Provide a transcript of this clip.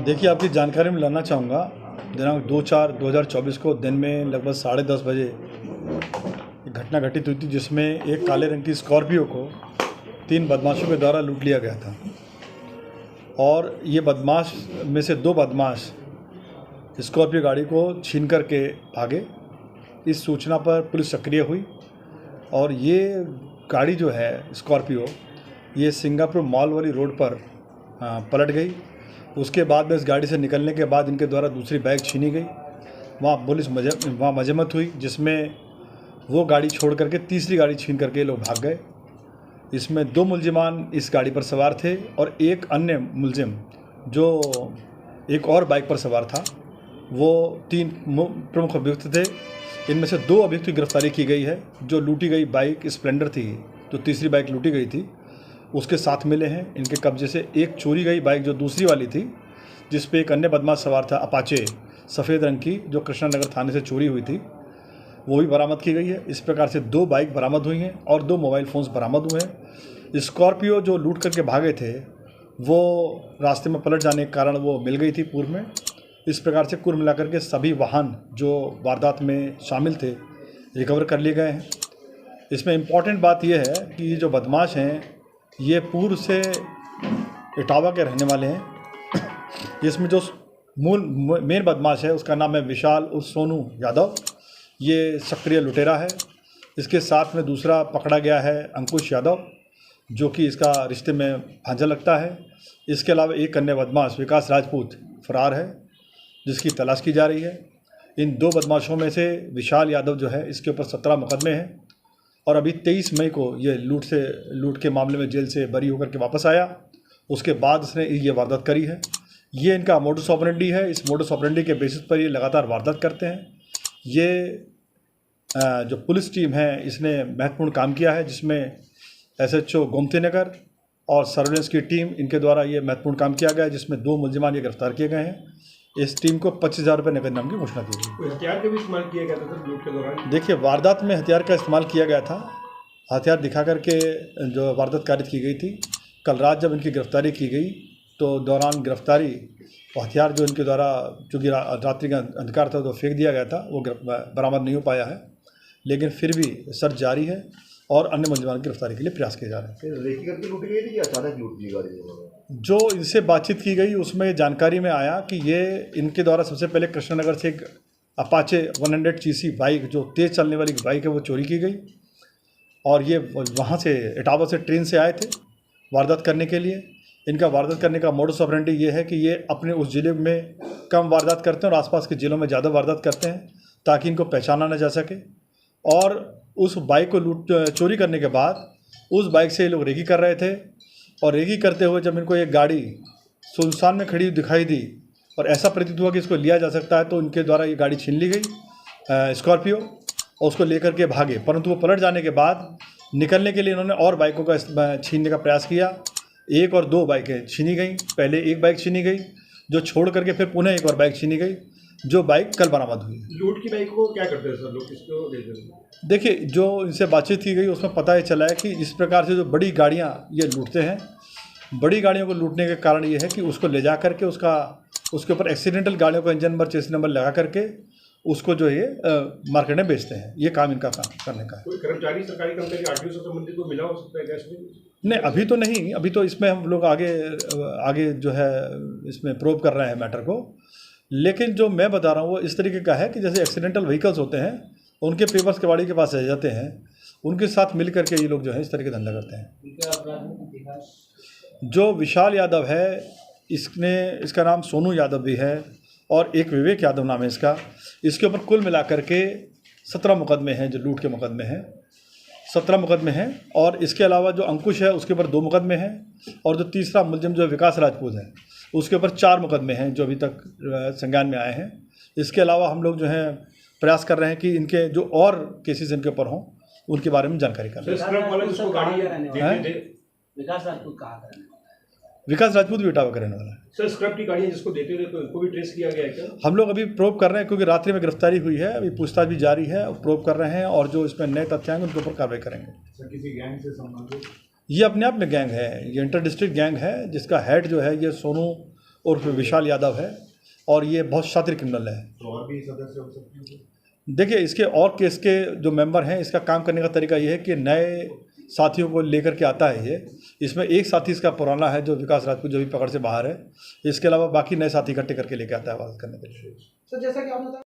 देखिए, आपकी जानकारी में लाना चाहूँगा। दिनांक 2/4/2024 को दिन में लगभग 10:30 बजे एक घटना घटित हुई थी, जिसमें एक काले रंग की स्कॉर्पियो को 3 बदमाशों के द्वारा लूट लिया गया था। और ये बदमाश में से 2 बदमाश स्कॉर्पियो गाड़ी को छीन कर के भागे। इस सूचना पर पुलिस सक्रिय हुई और ये गाड़ी जो है स्कॉर्पियो, ये सिंगापुर मॉल वाली रोड पर पलट गई। उसके बाद में इस गाड़ी से निकलने के बाद इनके द्वारा दूसरी बाइक छीनी गई। वहाँ मजम्मत हुई, जिसमें वो गाड़ी छोड़ करके तीसरी गाड़ी छीन करके लोग भाग गए। इसमें 2 मुलजिमान इस गाड़ी पर सवार थे और एक अन्य मुलजिम जो एक और बाइक पर सवार था, वो 3 प्रमुख अभियुक्त थे। इनमें से 2 अभियुक्त की गिरफ्तारी की गई है। जो लूटी गई बाइक स्प्लेंडर थी, जो तीसरी बाइक लूटी गई थी, उसके साथ मिले हैं। इनके कब्जे से एक चोरी गई बाइक जो दूसरी वाली थी, जिस पे एक अन्य बदमाश सवार था, अपाचे सफ़ेद रंग की, जो कृष्णा नगर थाने से चोरी हुई थी, वो भी बरामद की गई है। इस प्रकार से 2 बाइक बरामद हुई हैं और 2 मोबाइल फ़ोन्स बरामद हुए हैं। स्कॉर्पियो जो लूट करके भागे थे, वो रास्ते में पलट जाने के कारण वो मिल गई थी पूर्व में। इस प्रकार से कुल मिलाकर के सभी वाहन जो वारदात में शामिल थे रिकवर कर लिए गए हैं। इसमें इम्पॉर्टेंट बात यह है कि ये जो बदमाश हैं, ये पूर्व से इटावा के रहने वाले हैं। इसमें जो मेन बदमाश है, उसका नाम है विशाल उर्फ सोनू यादव। ये सक्रिय लुटेरा है। इसके साथ में दूसरा पकड़ा गया है अंकुश यादव, जो कि इसका रिश्ते में भांजा लगता है। इसके अलावा एक अन्य बदमाश विकास राजपूत फरार है, जिसकी तलाश की जा रही है। इन 2 बदमाशों में से विशाल यादव जो है, इसके ऊपर 17 मुकदमे हैं और अभी 23 मई को ये लूट के मामले में जेल से बरी होकर के वापस आया। उसके बाद उसने ये वारदात करी है। ये इनका मोडस ऑपरेंडी है। इस मोडस ऑपरेंडी के बेसिस पर ये लगातार वारदात करते हैं। ये जो पुलिस टीम है, इसने महत्वपूर्ण काम किया है, जिसमें SHO गोमती नगर और सर्वेलेंस की टीम, इनके द्वारा ये महत्वपूर्ण काम किया गया है, जिसमें 2 मुलजिमान ये गिरफ्तार किए गए हैं। इस टीम को 25,000 रुपये नकद इनाम की घोषणा की गई। हथियार का भी इस्तेमाल किया गया था लूट के दौरान? देखिए, वारदात में हथियार का इस्तेमाल किया गया था। हथियार दिखा करके जो वारदात कारित की गई थी। कल रात जब इनकी गिरफ्तारी की गई, तो दौरान गिरफ्तारी हथियार जो इनके द्वारा, चूँकि रात्रि का अंधकार था तो फेंक दिया गया था, वो बरामद नहीं हो पाया है। लेकिन फिर भी सर्च जारी है और अन्य मुलजिमान की गिरफ्तारी के लिए प्रयास किए जा रहे हैं। रेकी करके लूटी गई थी कि अचानक लूट ली गाड़ी? जो इनसे बातचीत की गई, उसमें जानकारी में आया कि ये इनके द्वारा सबसे पहले कृष्णा नगर से एक अपाचे 100 cc बाइक, जो तेज़ चलने वाली बाइक है, वो चोरी की गई। और ये वहाँ से इटावा से ट्रेन से आए थे वारदात करने के लिए। इनका वारदात करने का मोडस ऑपरेंडी ये है कि ये अपने उस ज़िले में कम वारदात करते हैं और आसपास के ज़िलों में ज़्यादा वारदात करते हैं, ताकि इनको पहचाना न जा सके। और उस बाइक को चोरी करने के बाद उस बाइक से ये लोग रेकी कर रहे थे और रेकी करते हुए जब इनको एक गाड़ी सुनसान में खड़ी दिखाई दी और ऐसा प्रतीत हुआ कि इसको लिया जा सकता है, तो इनके द्वारा ये गाड़ी छीन ली गई स्कॉर्पियो, और उसको लेकर के भागे। परंतु वो पलट जाने के बाद निकलने के लिए इन्होंने और बाइकों का छीनने का प्रयास किया। 1 और 2 बाइकें छीनी गई। पहले एक बाइक छीनी गई, जो छोड़ करके फिर पुनः एक और बाइक छीनी गई, जो बाइक कल बरामद हुई। लूट की बाइक को क्या करते हैं सर लोग, किसको देते हैं? देखिए, जो इनसे बातचीत की गई, उसमें पता ये चला है कि इस प्रकार से जो बड़ी गाड़ियाँ ये लूटते हैं, बड़ी गाड़ियों को लूटने के कारण ये है कि उसको ले जा करके उसके ऊपर एक्सीडेंटल गाड़ियों का इंजन नंबर, चेसिस नंबर लगा करके उसको जो है मार्केट में बेचते हैं। ये काम इनका काम करने का है। कोई कर्मचारी, सरकारी कर्मचारी RTO से संबंधित को मिला हो सकता है क्या इसमें? नहीं, अभी तो नहीं। अभी तो इसमें हम लोग आगे जो है इसमें प्रोब कर रहे हैं मैटर को। लेकिन जो मैं बता रहा हूँ वो इस तरीके का है कि जैसे एक्सीडेंटल व्हीकल्स होते हैं, उनके पेपर्स कबाड़ी के पास रह जाते हैं, उनके साथ मिल करके ये लोग जो है इस तरह के धंधा करते हैं। जो विशाल यादव है, इसका नाम सोनू यादव भी है और एक विवेक यादव नाम है इसका। इसके ऊपर कुल मिलाकर के 17 मुकदमे हैं, जो लूट के मुकदमे हैं, 17 मुकदमे हैं। और इसके अलावा जो अंकुश है, उसके ऊपर 2 मुकदमे हैं, और जो तीसरा मुलजिम जो विकास राजपूत है, उसके ऊपर 4 मुकदमे हैं, जो अभी तक संज्ञान में आए हैं। इसके अलावा हम लोग जो हैं प्रयास कर रहे हैं कि इनके जो और केसेस इनके ऊपर हों, उनके बारे में जानकारी कर रहे हैं। विकास राजपूत भी इटावा का रहने वाला है। सर, स्क्रैप की गाड़ियाँ जिसको देते थे, तो उनको भी ट्रेस किया गया है क्या? हम लोग अभी प्रोब कर रहे हैं, क्योंकि रात्रि में गिरफ्तारी हुई है। अभी पूछताछ भी जारी है, प्रोब कर रहे हैं, और जो इसमें नए तथ्य आएंगे उनके ऊपर कार्रवाई करेंगे। सर, किसी गैंग से संबंधित? ये अपने आप में गैंग है। ये इंटर डिस्ट्रिक्ट गैंग है, जिसका हेड जो है ये सोनू उर्फ विशाल यादव है और ये बहुत शातिर क्रिमिनल है। तो और भी सदस्य हो सकते हैं? देखिए, इसके और केस के जो मेंबर हैं, इसका काम करने का तरीका ये है कि नए साथियों को लेकर के आता है ये। इसमें एक साथी इसका पुराना है जो विकास राजपूत, जो भी पकड़ से बाहर है। इसके अलावा बाकी नए साथी इकट्ठे करके लेके आता है बात करने के लिए। सर जैसा कि आपने